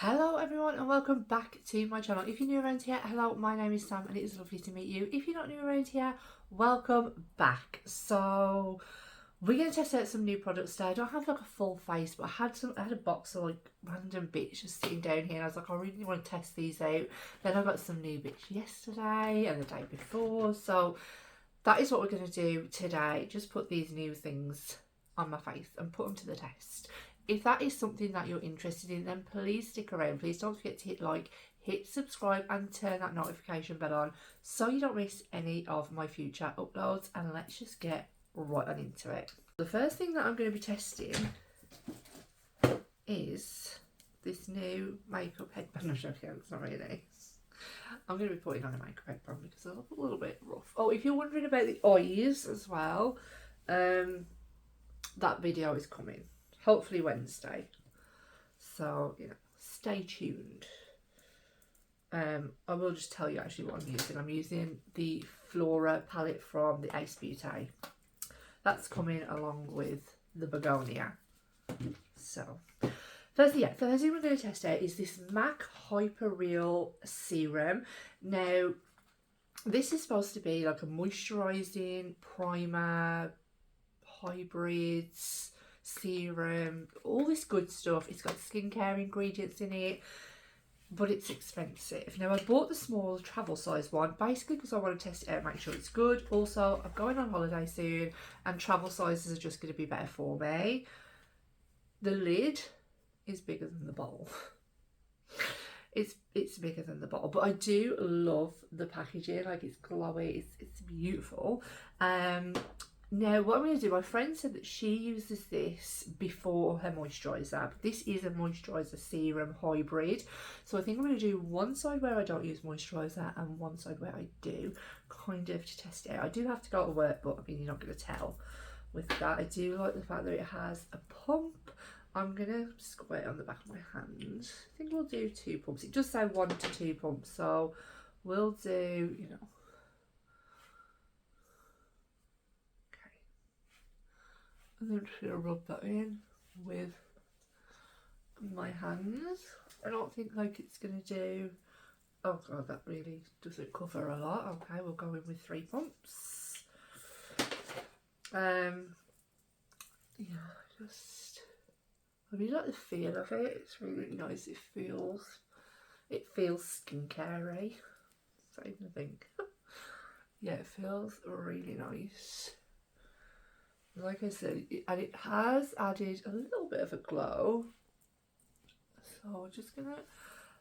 Hello everyone and welcome back to my channel. If you're new around here, hello, my name is Sam and it is lovely to meet you. If you're not new around here, welcome back. So we're going to test out some new products today. I don't have like a full face, but I had a box of like random bits just sitting down here and I was like, I really want to test these out. Then I got some new bits yesterday and the day before, so that is what we're going to do today. Just put these new things on my face and put them to the test. If that is something that you're interested in, then please stick around. Please don't forget to hit like, hit subscribe and turn that notification bell on so you don't miss any of my future uploads. And let's just get right on into it. The first thing that I'm going to be testing is this new makeup headband. I'm joking, it's not really nice. I'm going to be putting on a makeup headband because I look a little bit rough. Oh, if you're wondering about the eyes as well, that video is coming. Hopefully Wednesday, so you know, stay tuned. I will just tell you actually what I'm using. I'm using the Flora palette from the Ace Beauty. That's coming along with the Begonia. So first thing we're going to test out is this MAC Hyper Real Serum. Now this is supposed to be like a moisturising primer, hybrids, serum, all this good stuff. It's got skincare ingredients in it, but it's expensive. Now I bought the small travel size one basically because I want to test it out, make sure it's good. Also, I'm going on holiday soon and travel sizes are just going to be better for me. The lid is bigger than the bottle. It's bigger than the bottle, but I do love the packaging. Like, it's glowy, it's beautiful. Now what I'm going to do, my friend said that she uses this before her moisturiser, but this is a moisturiser serum hybrid. So I think I'm going to do one side where I don't use moisturiser and one side where I do, kind of to test it out. I do have to go to work, but I mean, you're not going to tell with that. I do like the fact that it has a pump. I'm going to squirt it on the back of my hand. I think we'll do 2 pumps. It does say 1 to 2 pumps, so we'll do, you know, and then just going to rub that in with my hands. I don't think like it's going to do, oh god, that really doesn't cover a lot. Okay, we'll go in with 3 pumps. Yeah, just, I really like the feel of it. It's really nice. It feels skincare-y. Is that even a thing? Yeah, it feels really nice. Like I said, and it has added a little bit of a glow. So we're just going to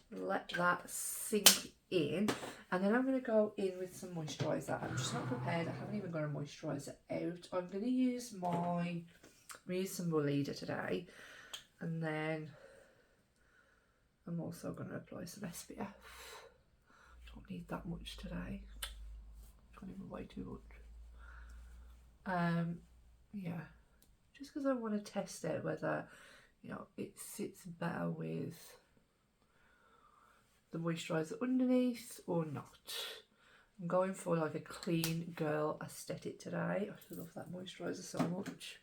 let that sink in. And then I'm going to go in with some moisturiser. I'm just not prepared. I haven't even got a moisturiser out. I'm going to use some Woolida today. And then I'm also going to apply some SPF. Don't need that much today. Not even way too much. Yeah, just because I want to test it whether, you know, it sits better with the moisturiser underneath or not. I'm going for like a clean girl aesthetic today. I love that moisturiser so much.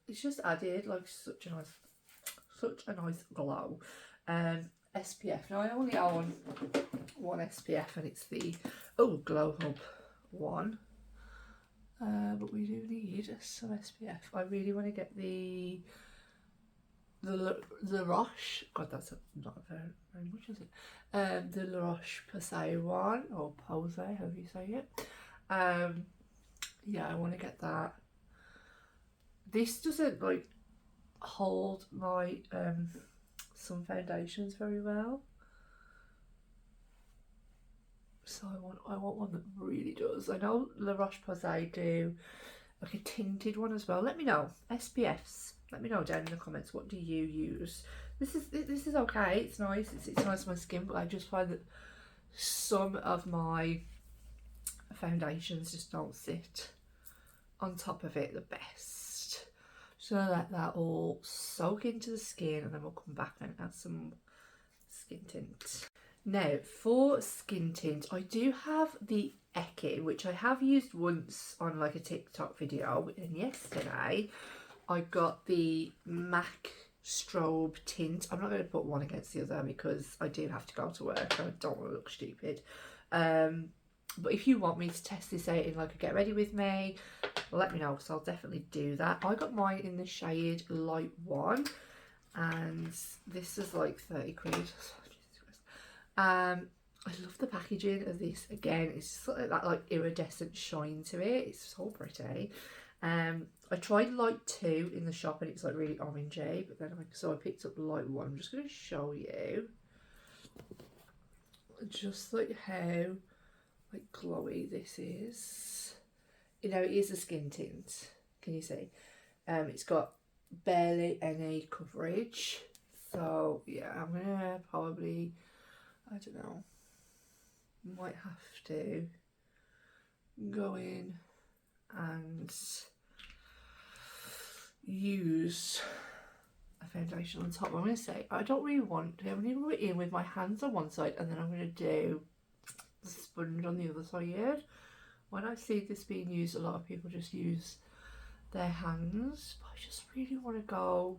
It's just added like such a nice glow. SPF. Now I only own one SPF and it's the Glow Hub one. But we do need some SPF. I really want to get the La Roche. God, that's not very much, is it? The La Roche Posay one, or Posay, however you say it. Yeah, I want to get that. This doesn't like hold my some foundations very well. So I want one that really does. I know La Roche-Posay do like a tinted one as well. Let me know, SPFs. Let me know down in the comments, what do you use? This is okay. It's nice. It's nice on my skin, but I just find that some of my foundations just don't sit on top of it the best. So I let that all soak into the skin, and then we'll come back and add some skin tint. Now for skin tint, I do have the Eki, which I have used once on like a TikTok video, and yesterday I got the MAC strobe tint. I'm not going to put one against the other because I do have to go to work and I don't want to look stupid. But if you want me to test this out in like a get ready with me, let me know, because I'll definitely do that. I got mine in the shade Light 1 and this is like 30 quid. I love the packaging of this. Again, it's sort of that like iridescent shine to it. It's so pretty. I tried Light 2 in the shop and it was like really orangey, but then I picked up Light 1. I'm just going to show you just like how like glowy this is. You know, it is a skin tint. Can you see? It's got barely any coverage. So yeah, I'm gonna probably, I don't know, might have to go in and use a foundation on top. I'm going to say I don't really want to. I'm going to go in with my hands on one side and then I'm going to do the sponge on the other side. When I see this being used, a lot of people just use their hands, but I just really want to go,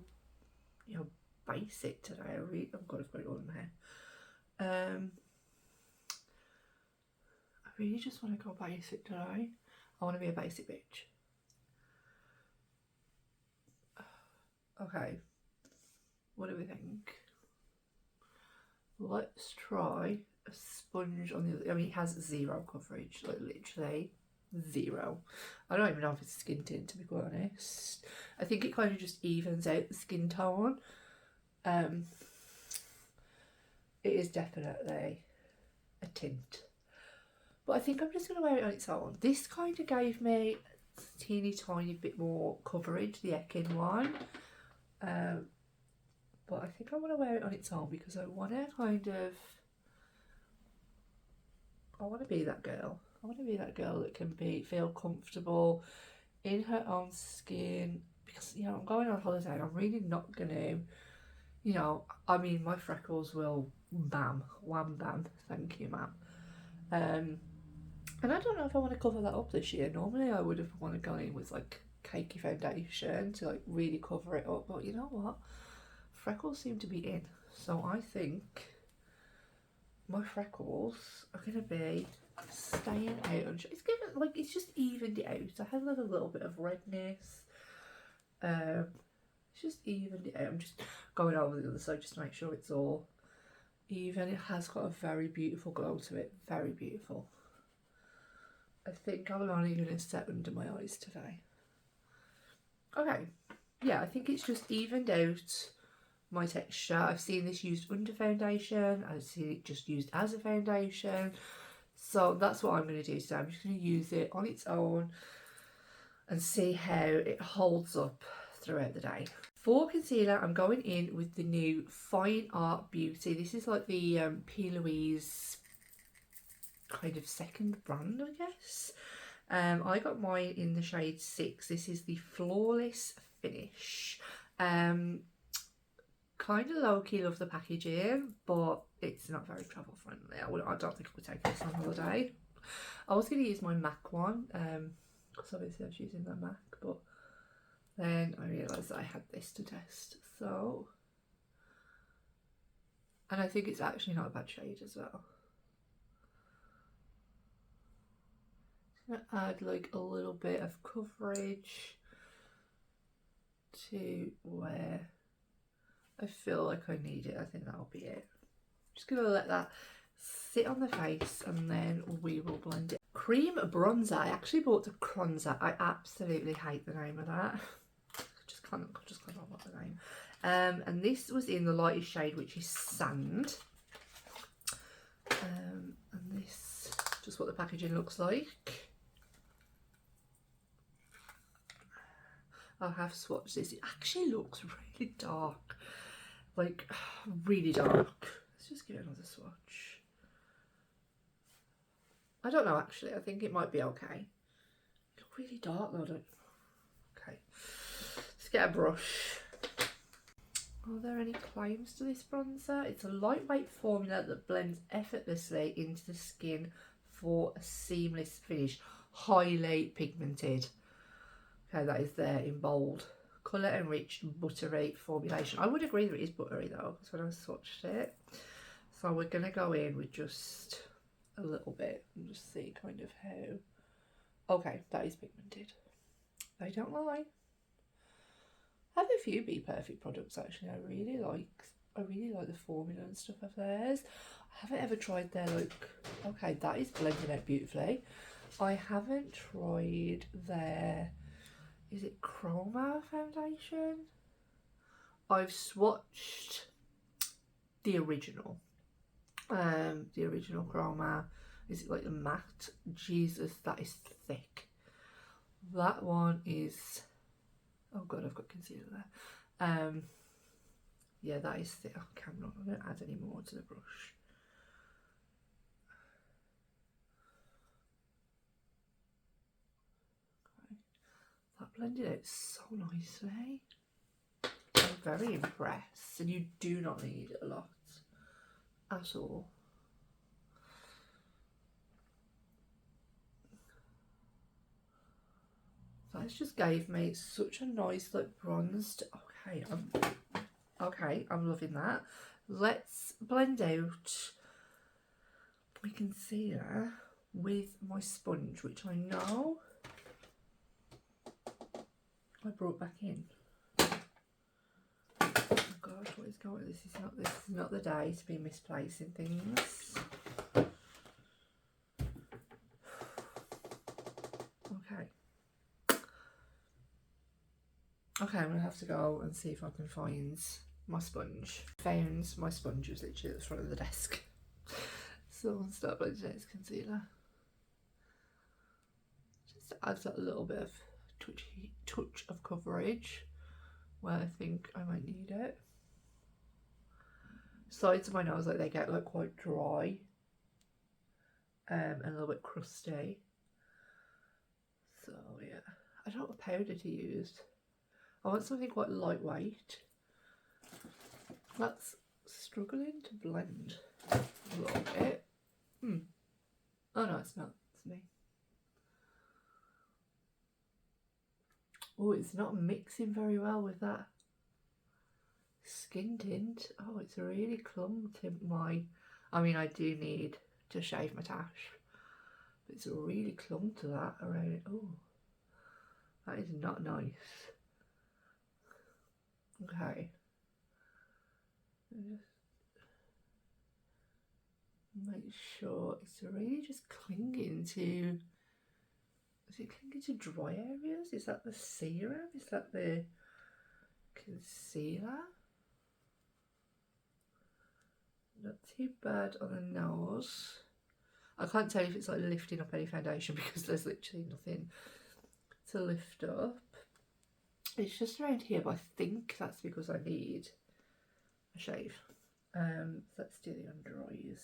you know, basic today. I've got it all in my hair. I really just want to go basic today. I want to be a basic bitch. Okay, what do we think? Let's try a sponge on the other. I mean, it has zero coverage, like literally zero. I don't even know if it's a skin tint, to be quite honest. I think it kind of just evens out the skin tone. It is definitely a tint, but I think I'm just going to wear it on its own. This kind of gave me a teeny tiny bit more coverage, the Ekin one. But I think I want to wear it on its own because I want to I want to be that girl. I want to be that girl that can feel comfortable in her own skin, because, you know, I'm going on holiday and I'm really not going to, you know, I mean, my freckles will wham bam, thank you ma'am. And I don't know if I want to cover that up this year. Normally I would have wanted to go in with like cakey foundation to like really cover it up, but you know what, freckles seem to be in, so I think my freckles are going to be staying out. It's given, like, it's just evened it out. I had like a little bit of redness, it's just evened it out. I'm just going over the other side just to make sure it's all even. It has got a very beautiful glow to it, very beautiful. I think I'm only going to set under my eyes today. Okay, yeah, I think it's just evened out my texture. I've seen this used under foundation, I've seen it just used as a foundation, so that's what I'm going to do today. I'm just going to use it on its own and see how it holds up throughout the day. For concealer, I'm going in with the new Fine Art Beauty. This is like the P. Louise kind of second brand, I guess. I got mine in the shade 6. This is the Flawless Finish. Kind of low-key love the packaging, but it's not very travel friendly. I don't think I would take this on holiday. I was going to use my MAC one, because obviously I was using the MAC, but then I realised that I had this to test, so. And I think it's actually not a bad shade as well. Add like a little bit of coverage to where I feel like I need it. I think that'll be it. Just gonna let that sit on the face and then we will blend it. Cream bronzer. I actually bought the Cronzer. I absolutely hate the name of that. Just can't remember the name. And this was in the lightest shade, which is Sand. And this, just what the packaging looks like. I have swatched this. It actually looks really dark, like really dark. Let's just give it another swatch. I don't know actually. I think it might be okay. It looks really dark though, don't it? Okay. Let's get a brush. Are there any claims to this bronzer? It's a lightweight formula that blends effortlessly into the skin for a seamless finish. Highly pigmented. Okay, that is there in bold colour enriched buttery formulation. I would agree that it is buttery though, because when I swatched it. So we're going to go in with just a little bit and just see kind of how. Okay, that is pigmented. They don't lie. I have a few Be Perfect products actually. I really like the formula and stuff of theirs. I haven't ever tried their okay, that is blending out beautifully. I haven't tried their, is it Chroma foundation? I've swatched the original Chroma. Is it like the matte? Jesus, that is thick. That one is, oh god, I've got concealer there. Yeah, that is thick. Oh, I'm not going to add any more to the brush. Okay. That blended out so nicely. I'm very impressed, and you do not need a lot at all. That just gave me such a nice like bronzed. Okay, I'm loving that. Let's blend out my concealer with my sponge, which I know I brought back in. Oh gosh, what is going on? This is not the day to be misplacing things. Okay, I'm gonna have to go and see if I can find my sponge. Found my sponge, was literally at the front of the desk. So I'll start blending out this concealer. Just adds that little bit of touch of coverage where I think I might need it. Sides of my nose, like they get like quite dry and a little bit crusty. So yeah, I don't know what powder to use. I want something quite lightweight. That's struggling to blend a little bit. Oh no, it's not. It's me. Oh, it's not mixing very well with that skin tint. Oh, it's really clumped in my... I mean, I do need to shave my tash. But it's really clumped to that around it. Oh, that is not nice. Okay. Just make sure it's really just clinging to... Is it clinging to dry areas? Is that the serum? Is that the concealer? Not too bad on the nose. I can't tell if it's like lifting up any foundation because there's literally nothing to lift up. It's just around here, but I think that's because I need a shave. Let's do the under eyes.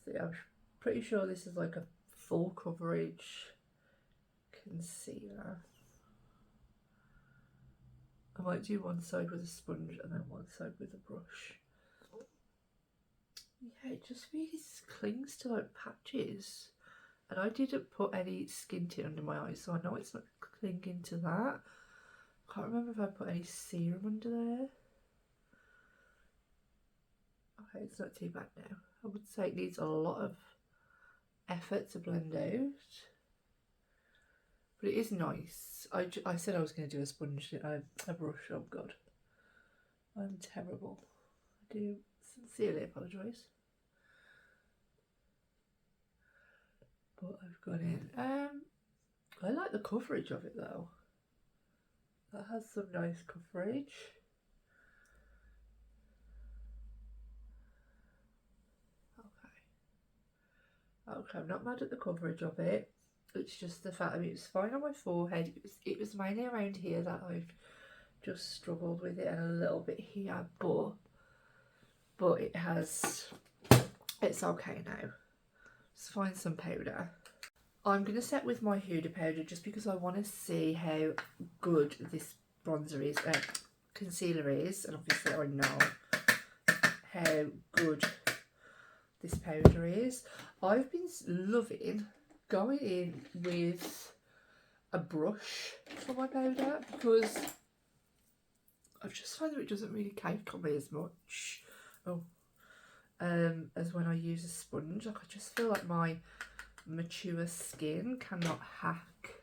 See, I'm pretty sure this is like a full coverage concealer. I might do one side with a sponge and then one side with a brush. Yeah, it just really clings to like patches. And I didn't put any skin tint under my eyes, so I know it's not clinging to that. Can't remember if I put any serum under there. Okay, it's not too bad now. I would say it needs a lot of effort to blend out. But it is nice. I said I was going to do a sponge, a brush. Oh god. I'm terrible. I do sincerely apologise. But I've gone in. I like the coverage of it though. That has some nice coverage. Okay, I'm not mad at the coverage of it. It's just the fact, I mean, it was fine on my forehead. It was mainly around here that I've just struggled with it, and a little bit here, but it has, it's okay now. Let's find some powder. I'm going to set with my Huda powder just because I want to see how good this bronzer is, concealer is, and obviously I know how good this powder is. I've been loving going in with a brush for my powder, because I've just found that it doesn't really cake on me as much as when I use a sponge. Like, I just feel like my mature skin cannot hack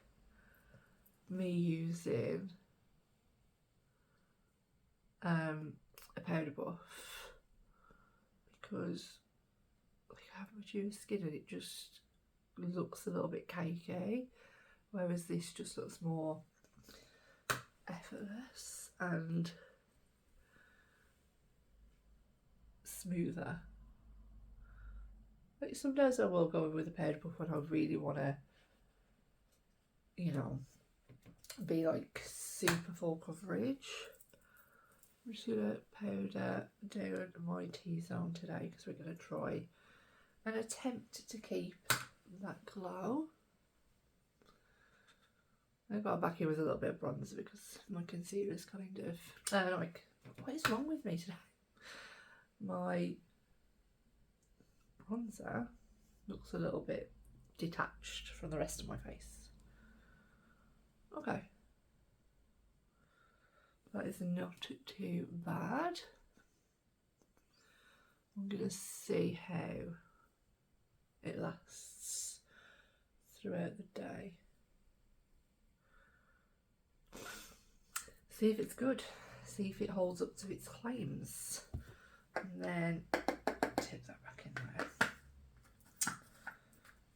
me using a powder buff, because like, I have mature skin and it just looks a little bit cakey, whereas this just looks more effortless and smoother. Like, some days I will go in with a powder puff when I really want to, you know, be like super full coverage. I'm just gonna powder down my T-zone today because we're gonna try and attempt to keep that glow. I got back in with a little bit of bronzer because my concealer is kind of like, what is wrong with me today? My bronzer looks a little bit detached from the rest of my face. Okay, that is not too bad. I'm gonna see how it lasts throughout the day. See if it's good, see if it holds up to its claims, and then tip that back in there.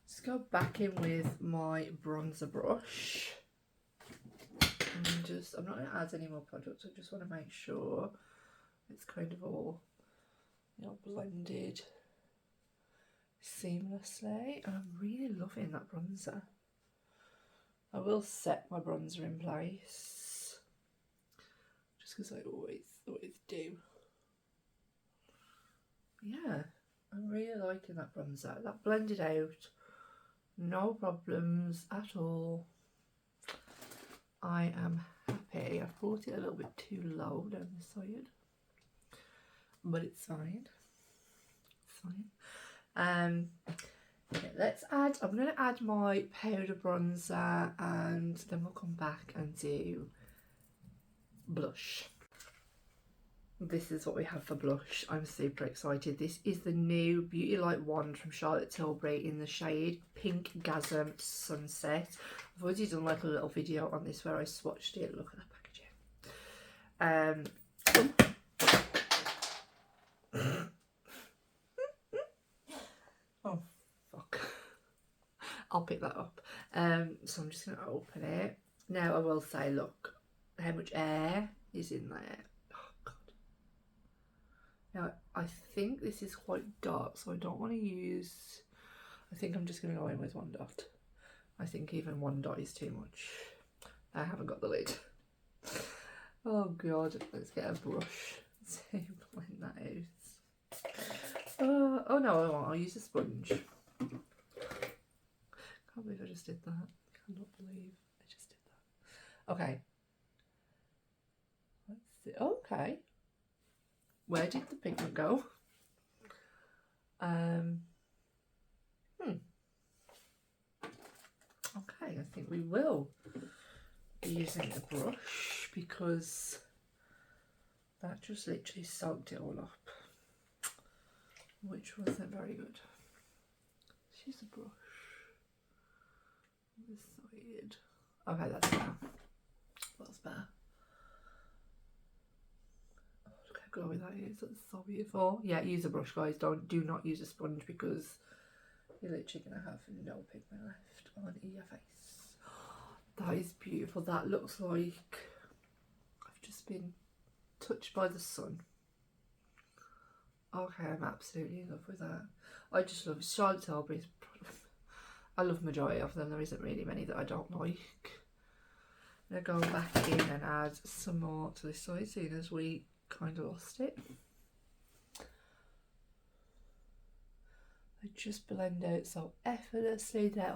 Let's go back in with my bronzer brush. And I'm not going to add any more product, I just want to make sure it's kind of all, you know, blended seamlessly. And I'm really loving that bronzer. I will set my bronzer in place, just because I always do. Yeah, I'm really liking that bronzer. That blended out, no problems at all. I am happy. I've brought it a little bit too low down the side, but it's fine. It's fine. Okay, let's add. I'm going to add my powder bronzer, and then we'll come back and do blush. This is what we have for blush. I'm super excited. This is the new Beauty Light wand from Charlotte Tilbury in the shade Pink Gasm Sunset. I've already done like a little video on this where I swatched it. Look at that packaging. Oh fuck. I'll pick that up. So I'm just going to open it. Now I will say, look how much air is in there. Now, I think this is quite dark, so I don't want to use, I think I'm just going to go in with one dot. I think even one dot is too much. I haven't got the lid. Oh God, let's get a brush to blend that out. Oh no, I won't, I'll use a sponge. Can't believe I just did that. Cannot believe I just did that. Okay. Let's see, okay. Where did the pigment go? Okay, I think we will be using a brush because that just literally soaked it all up, which wasn't very good. Let's use a brush on this side. Okay, that's better. That's better. Glowy that is, that's so beautiful. Yeah, use a brush, guys. Do not use a sponge because you're literally gonna have no pigment left on your face. That is beautiful. That looks like I've just been touched by the sun. Okay, I'm absolutely in love with that. I just love Charlotte Tilbury's. I love majority of them. There isn't really many that I don't like. I'm gonna go back in and add some more to this side, seeing as we kind of lost it. They just blend out so effortlessly. They're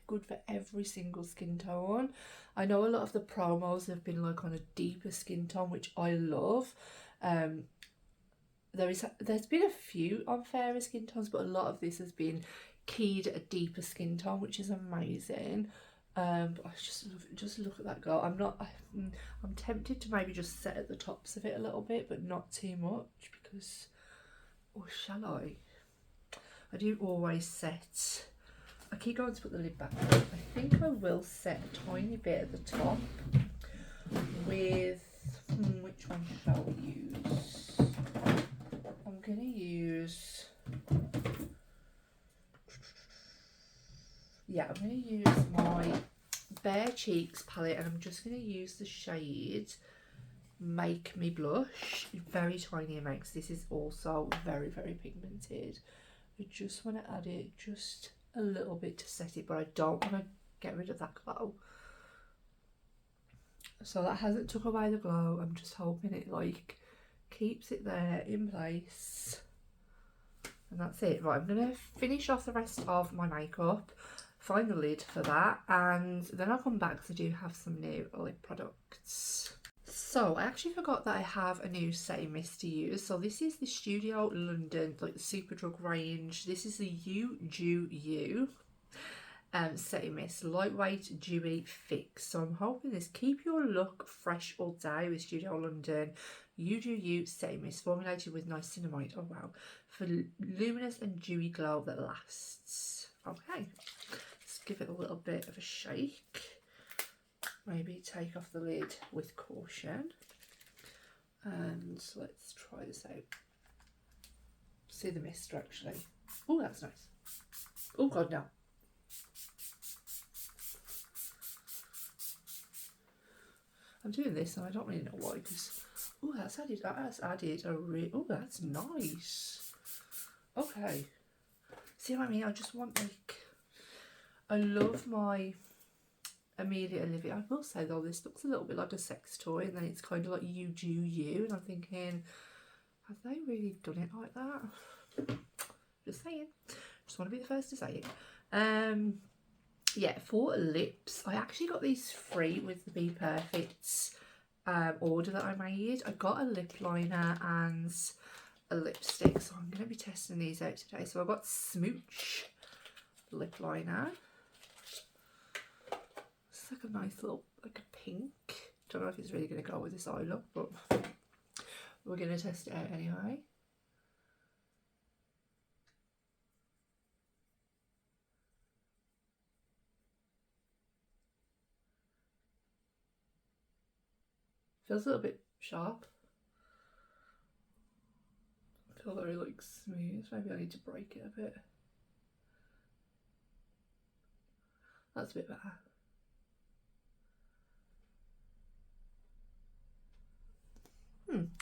good for every single skin tone. I know a lot of the promos have been like on a deeper skin tone, which I love. There's been a few on fairer skin tones, but a lot of this has been keyed at a deeper skin tone, which is amazing. But I just look at that glow. I'm tempted to maybe just set at the tops of it a little bit, but not too much, because, or shall I? I do always set. I keep going to put the lid back on. I think I will set a tiny bit at the top with, which one shall we use? I'm going to use, yeah, I'm going to use my Bare Cheeks palette, and I'm just going to use the shade Make Me Blush. Very tiny amounts. This is also very, very pigmented. I just want to add it just a little bit to set it, but I don't want to get rid of that glow. So that hasn't took away the glow. I'm just hoping it like keeps it there in place. And that's it. Right, I'm going to finish off the rest of my makeup, find the lid for that, and then I'll come back because I do have some new lip products. So I actually forgot that I have a new setting mist to use. So this is the Studio London, like the Superdrug range. This is the You Dew You setting mist, lightweight, dewy, fix. So I'm hoping this keep your look fresh all day with Studio London You Dew You setting mist, formulated with niacinamide. Oh wow, for luminous and dewy glow that lasts. Okay, let's give it a little bit of a shake. Maybe take off the lid with caution, and let's try this out. See the mist actually. Oh, that's nice. Oh god, no. I'm doing this and I don't really know why, because oh, that's added a real, oh, that's nice. Okay, see what I mean? I just want, like, I love my Amelia Olivia. I will say though, this looks a little bit like a sex toy, and then it's kind of like You Do You, and I'm thinking, have they really done it like that? Just saying. Just want to be the first to say it. Yeah, for lips, I actually got these free with the Be Perfect order that I made. I got a lip liner and a lipstick, so I'm going to be testing these out today. So I've got Smooch lip liner. It's like a nice little, like a pink. Don't know if it's really going to go with this eye look, but we're going to test it out anyway. Feels a little bit sharp. I feel very like smooth. Maybe I need to break it a bit. That's a bit better.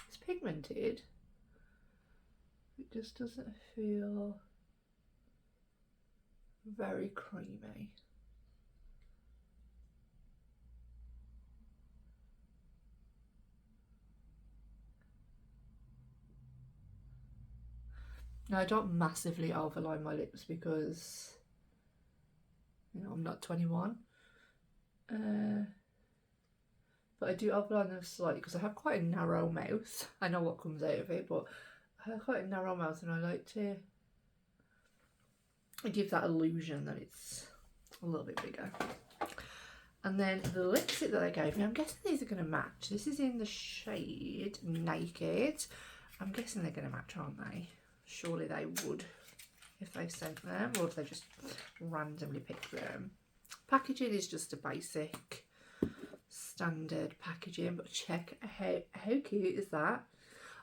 It's pigmented. It just doesn't feel very creamy. Now, I don't massively overline my lips because, you know, I'm not 21. But I do overline them slightly because I have quite a narrow mouth. I know what comes out of it, but I have quite a narrow mouth, and I like to give that illusion that it's a little bit bigger. And then the lipstick that they gave me, I'm guessing these are going to match. This is in the shade Naked. I'm guessing they're going to match, aren't they? Surely they would if they've sent them, or if they just randomly picked them. Packaging is just a basic standard packaging, but check how cute is that.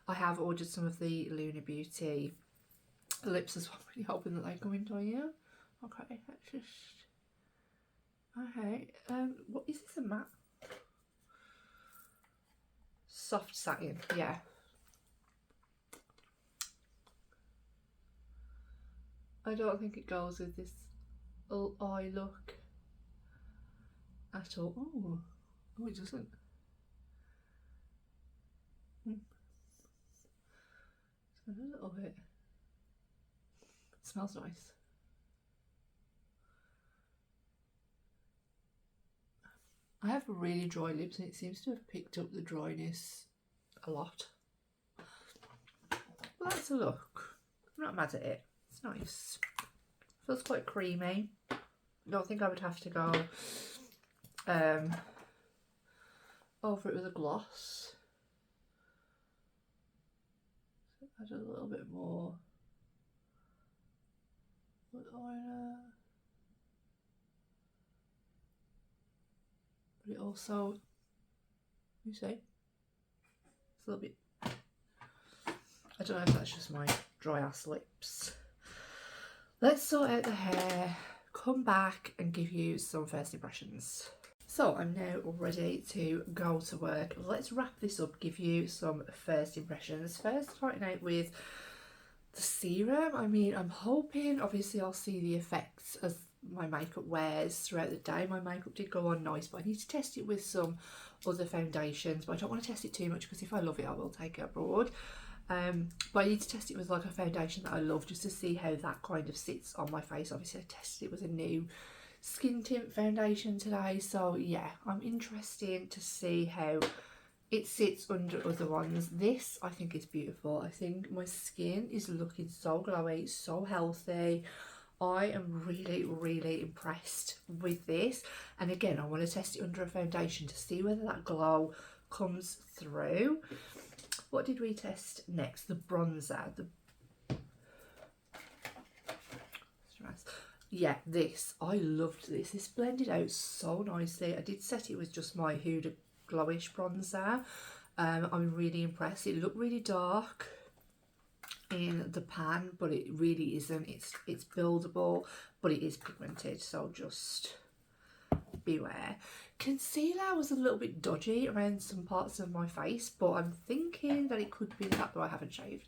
I have ordered some of the Luna Beauty lips as well. I'm really hoping that they come into here. Okay, let's just, okay, what is this, a matte? Soft satin, yeah. I don't think it goes with this eye look at all. Oh, oh, it doesn't. It's a little bit. It smells nice. I have really dry lips, and it seems to have picked up the dryness a lot. But that's a look. I'm not mad at it. It's nice. Feels quite creamy. I don't think I would have to go over it with a gloss. Add a little bit more eyeliner. But it also, you see, it's a little bit, I don't know if that's just my dry ass lips. Let's sort out the hair, come back and give you some first impressions. So I'm now ready to go to work. Let's wrap this up, give you some first impressions. First, starting out with the serum. I mean, I'm hoping, obviously I'll see the effects as my makeup wears throughout the day. My makeup did go on nice, but I need to test it with some other foundations, but I don't want to test it too much because if I love it I will take it abroad. But I need to test it with like a foundation that I love, just to see how that kind of sits on my face. Obviously I tested it with a new skin tint foundation today, so yeah, I'm interested to see how it sits under other ones. This I think is beautiful. I think my skin is looking so glowy, so healthy. I am really impressed with this, and again I want to test it under a foundation to see whether that glow comes through. What did we test next? The bronzer. Yeah, this, I loved this. This blended out so nicely. I did set it with just my Huda Glowish bronzer. I'm really impressed. It looked really dark in the pan, but it really isn't. It's buildable, but it is pigmented, so just beware. Concealer was a little bit dodgy around some parts of my face, but I'm thinking that it could be the fact that I haven't shaved.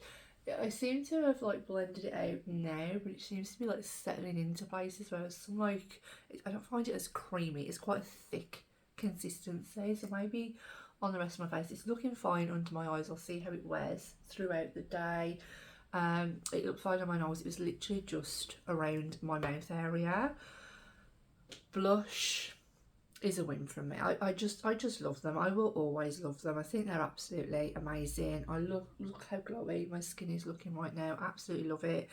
I seem to have like blended it out now, but it seems to be like settling into places, whereas some like, I don't find it as creamy. It's quite a thick consistency, so maybe on the rest of my face it's looking fine under my eyes. I'll see how it wears throughout the day. It looked fine on my nose. It was literally just around my mouth area. Blush is a win from me. I just love them. I will always love them. I think they're absolutely amazing. I look how glowy my skin is looking right now. Absolutely love it.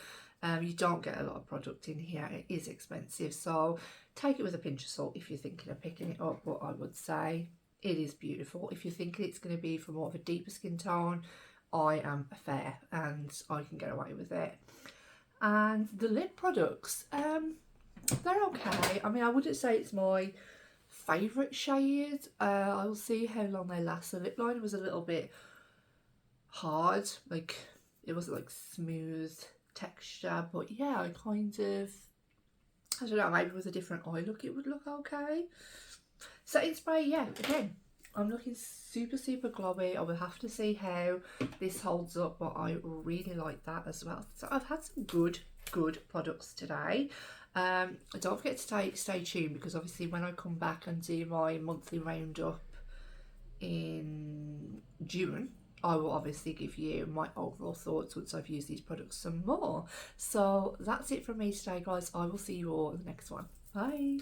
You don't get a lot of product in here. It is expensive, so take it with a pinch of salt if you're thinking of picking it up, but I would say it is beautiful. If you're thinking it's going to be for more of a deeper skin tone, I am fair and I can get away with it. And the lip products, they're okay. I mean, I wouldn't say it's my favourite shade. I'll see how long they last. The lip liner was a little bit hard, like it wasn't like smooth texture, but yeah, I kind of, I don't know, maybe with a different eye look it would look okay. Setting spray, yeah, again, I'm looking super glowy. I will have to see how this holds up, but I really like that as well. So I've had some good products today. Don't forget to stay tuned, because obviously when I come back and do my monthly roundup in June, I will obviously give you my overall thoughts once I've used these products some more. So that's it from me today, guys. I will see you all in the next one. Bye.